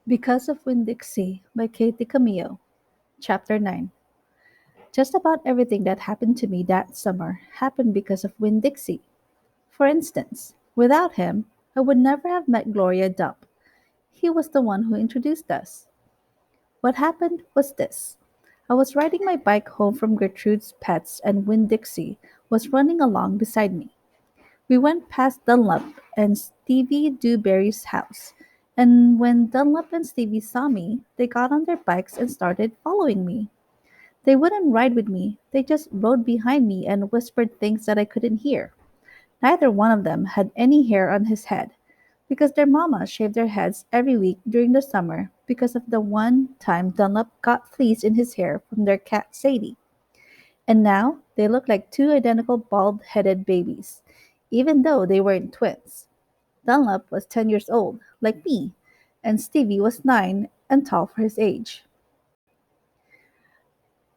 Because of Winn Dixie by Katie Camillo, Chapter 9. Just about everything that happened to me that summer happened because of Winn Dixie. For instance, without him, I would never have met Gloria Dump. He was the one who introduced us. What happened was this. I was riding my bike home from Gertrude's Pets and Winn Dixie was running along beside me. We went past Dunlop and Stevie Dewberry's house, and when Dunlop and Stevie saw me, they got on their bikes and started following me. They wouldn't ride with me, they just rode behind me and whispered things that I couldn't hear. Neither one of them had any hair on his head, because their mamas shaved their heads every week during the summer because of the one time Dunlop got fleas in his hair from their cat Sadie. And now they look like two identical bald headed babies, even though they weren't twins. Dunlop was 10 years old, like me, and Stevie was 9 and tall for his age.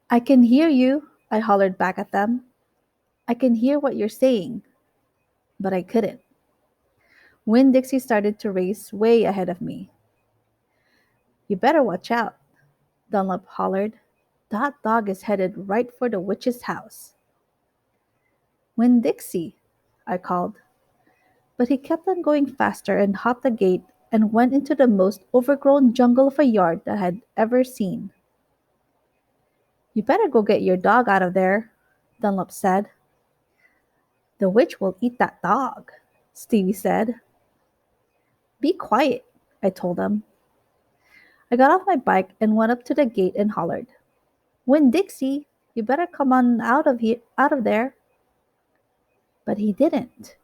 I can hear you, I hollered back at them. I can hear what you're saying, but I couldn't. Winn Dixie started to race way ahead of me. You better watch out, Dunlop hollered. That dog is headed right for the witch's house. Winn Dixie, I called. But he kept on going faster and hopped the gate and went into the most overgrown jungle of a yard that I had ever seen. You better go get your dog out of there, Dunlop said. The witch will eat that dog, Stevie said. Be quiet, I told him. I got off my bike and went up to the gate and hollered. Winn Dixie, you better come on out of there. But he didn't.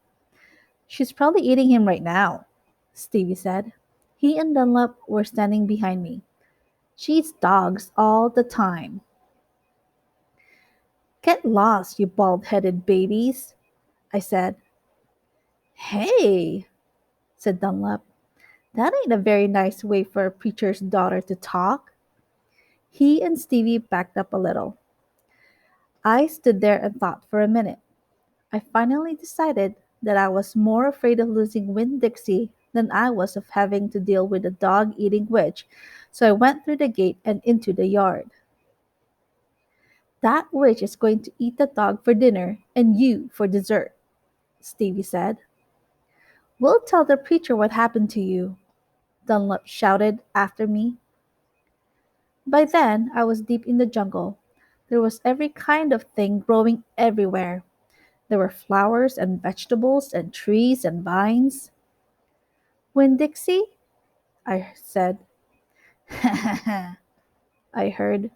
She's probably eating him right now, Stevie said. He and Dunlop were standing behind me. She eats dogs all the time. Get lost, you bald headed babies, I said. Hey, said Dunlop. That ain't a very nice way for a preacher's daughter to talk. He and Stevie backed up a little. I stood there and thought for a minute. I finally decided that I was more afraid of losing Winn Dixie than I was of having to deal with a dog eating witch, so I went through the gate and into the yard. That witch is going to eat the dog for dinner and you for dessert, Stevie said. We'll tell the preacher what happened to you, Dunlop shouted after me. By then, I was deep in the jungle. There was every kind of thing growing everywhere. There were flowers and vegetables and trees and vines. Winn Dixie? I said. I heard.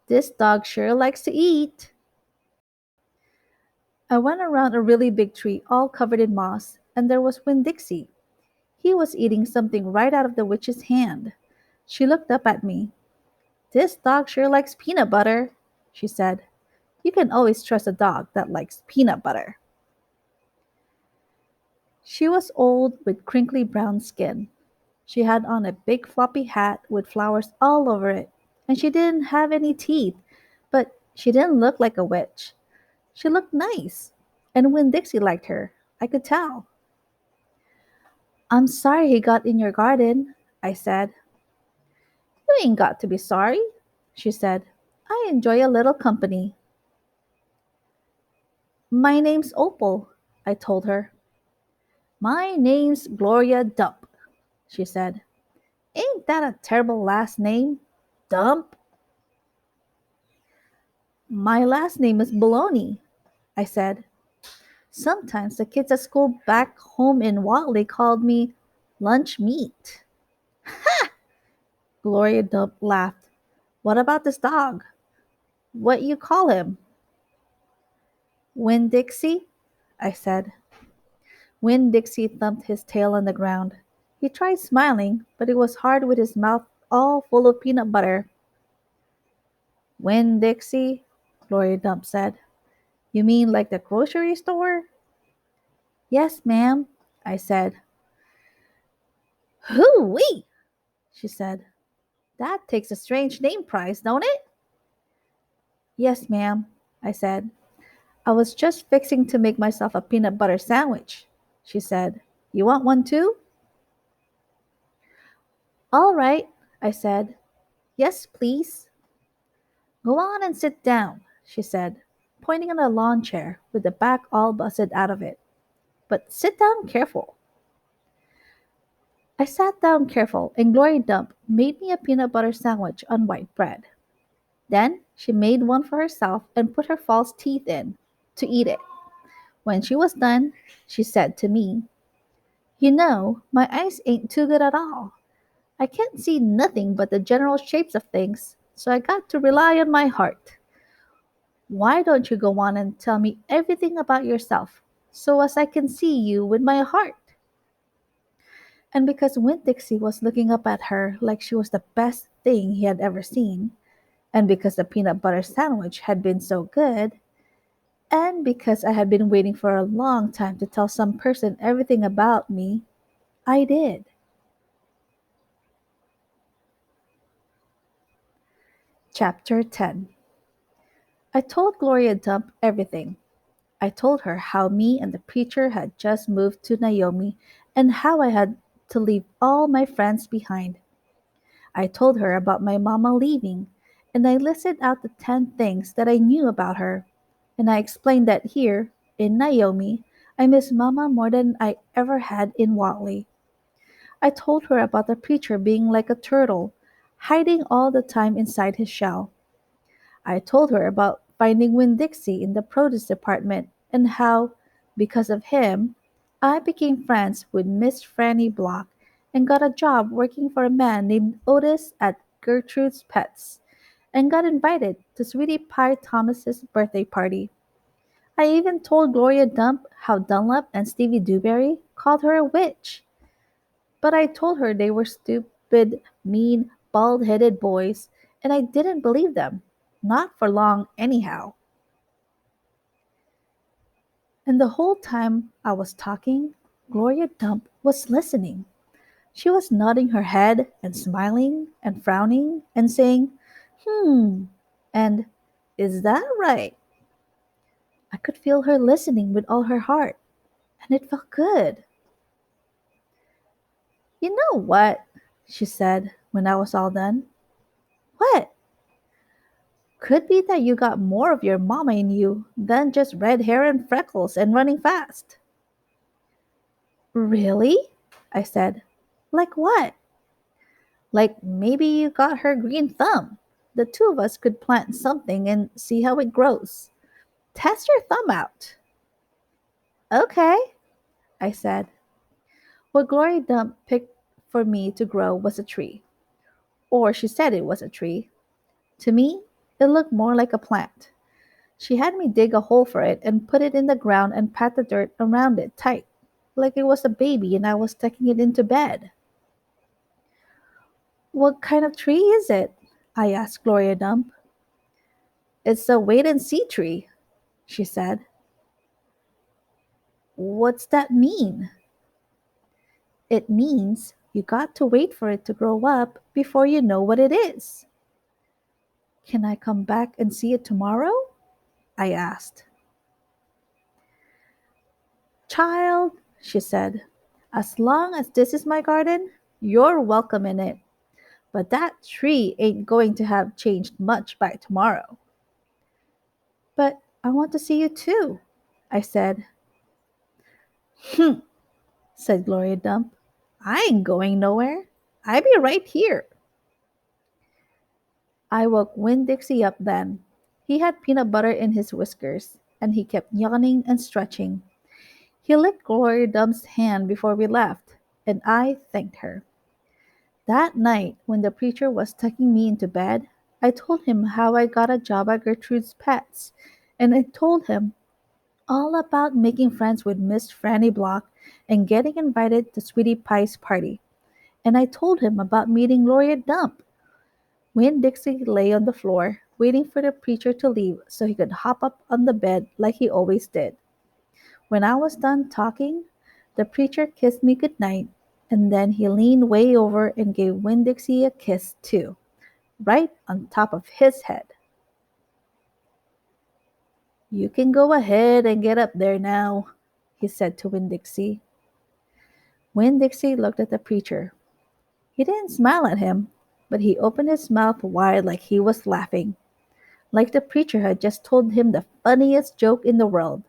This dog sure likes to eat. I went around a really big tree all covered in moss, and there was Winn Dixie. He was eating something right out of the witch's hand. She looked up at me. This dog sure likes peanut butter, she said. You can always trust a dog that likes peanut butter. She was old with crinkly brown skin. She had on a big floppy hat with flowers all over it, and she didn't have any teeth, but she didn't look like a witch. She looked nice, and when Dixie liked her, I could tell. I'm sorry he got in your garden, I said. You ain't got to be sorry, she said. I enjoy a little company. My name's Opal, I told her. My name's Gloria Dump, she said. Ain't that a terrible last name? Dump? My last name is Baloney, I said. Sometimes the kids at school back home in Watley called me lunch meat. Gloria Dump laughed. What about this dog? What you call him? Winn Dixie? I said. Winn Dixie thumped his tail on the ground. He tried smiling, but it was hard with his mouth all full of peanut butter. Winn Dixie? Gloria Dump said. You mean like the grocery store? Yes, ma'am, I said. Hoo-wee, she said. That takes a strange name prize, don't it? Yes, ma'am, I said. I was just fixing to make myself a peanut butter sandwich, she said. You want one too? All right, I said. Yes, please. Go on and sit down, she said, pointing at a lawn chair with the back all busted out of it. But sit down careful. I sat down careful, and Glory Dump made me a peanut butter sandwich on white bread. Then she made one for herself and put her false teeth in to eat it. When she was done, she said to me, "You know, my eyes ain't too good at all. I can't see nothing but the general shapes of things, so I got to rely on my heart. Why don't you go on and tell me everything about yourself, so as I can see you with my heart?" And because Winn Dixie was looking up at her like she was the best thing he had ever seen, and because the peanut butter sandwich had been so good, and because I had been waiting for a long time to tell some person everything about me, I did. Chapter 10. I told Gloria Dump everything. I told her how me and the preacher had just moved to Naomi and how I had to leave all my friends behind. I told her about my mama leaving, and I listed out the 10 things that I knew about her, and I explained that here, in Naomi, I miss mama more than I ever had in Watley. I told her about the preacher being like a turtle, hiding all the time inside his shell. I told her about finding Winn Dixie in the produce department and how, because of him, I became friends with Miss Franny Block and got a job working for a man named Otis at Gertrude's Pets and got invited to Sweetie Pie Thomas's birthday party. I even told Gloria Dump how Dunlap and Stevie Dewberry called her a witch. But I told her they were stupid, mean, bald headed boys, and I didn't believe them. Not for long, anyhow. And the whole time I was talking, Gloria Dump was listening. She was nodding her head and smiling and frowning and saying, "Hmm," and "Is that right?" I could feel her listening with all her heart, and it felt good. "You know what?" she said when I was all done. "What? Could be that you got more of your mama in you than just red hair and freckles and running fast." "Really?" I said. "Like what?" "Like maybe you got her green thumb. The two of us could plant something and see how it grows. Test your thumb out." "Okay," I said. What Glory Dump picked for me to grow was a tree. Or she said it was a tree. To me, it looked more like a plant. She had me dig a hole for it and put it in the ground and pat the dirt around it tight, like it was a baby and I was tucking it into bed. "What kind of tree is it?" I asked Gloria Dump. "It's a wait and see tree," she said. "What's that mean?" "It means you got to wait for it to grow up before you know what it is." "Can I come back and see it tomorrow?" I asked. "Child," she said, "as long as this is my garden, you're welcome in it. But that tree ain't going to have changed much by tomorrow." "But I want to see you too," I said. "Hm," said Gloria Dump. "I ain't going nowhere. I be right here." I woke Winn Dixie up then. He had peanut butter in his whiskers, and he kept yawning and stretching. He licked Gloria Dump's hand before we left, and I thanked her. That night, when the preacher was tucking me into bed, I told him how I got a job at Gertrude's Pets, and I told him all about making friends with Miss Franny Block and getting invited to Sweetie Pie's party. And I told him about meeting Gloria Dump. Winn Dixie lay on the floor, waiting for the preacher to leave so he could hop up on the bed like he always did. When I was done talking, the preacher kissed me good night, and then he leaned way over and gave Winn Dixie a kiss too, right on top of his head. "You can go ahead and get up there now," he said to Winn Dixie. Winn Dixie looked at the preacher. He didn't smile at him, but he opened his mouth wide like he was laughing, like the preacher had just told him the funniest joke in the world.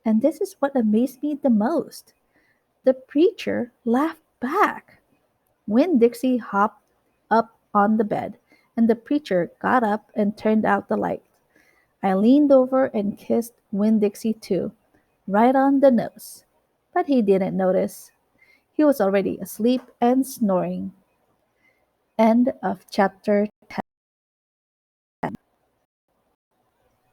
And this is what amazed me the most. The preacher laughed back. Winn Dixie hopped up on the bed, and the preacher got up and turned out the light. I leaned over and kissed Winn Dixie too, right on the nose. But he didn't notice. He was already asleep and snoring. End of chapter